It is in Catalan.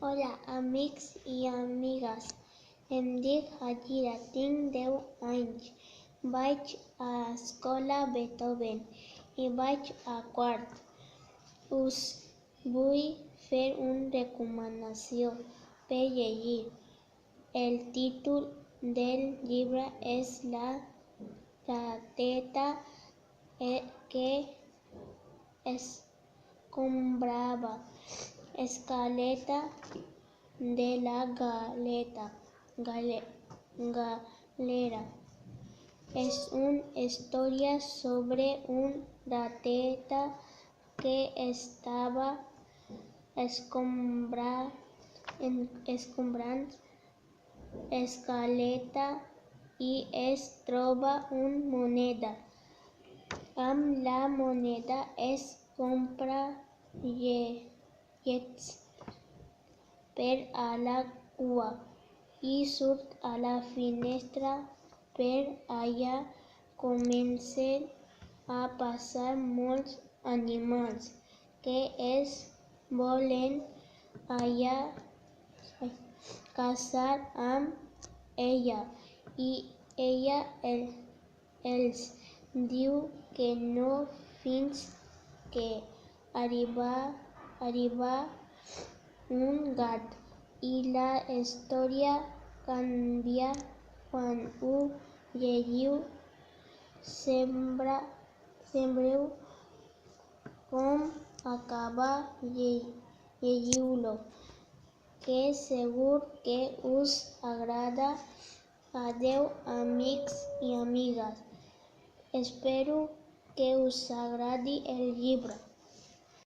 Hola, amics i amigues. Em dic Hajra, tinc 10 anys. Vaig a Escola Beethoven i vaig a quart. Us vull fer una recomanació per llegir. El títol del llibre és La rateta que escombrava escaleta de la galera. És una història sobre una rateta que estava escombrant escaleta i es troba una moneda. Amb la moneda es compra llets per a la cua i surt a la finestra. Per allà comencen a passar molts animals que es volen casar amb ella i ella els diu que no fins que arriba un gat i la història canvia quan ho llegiu. Sembreu com acaba llegiu-lo, que segur que us agrada. Adeu, amics i amigues. Espero que us agradi el llibre.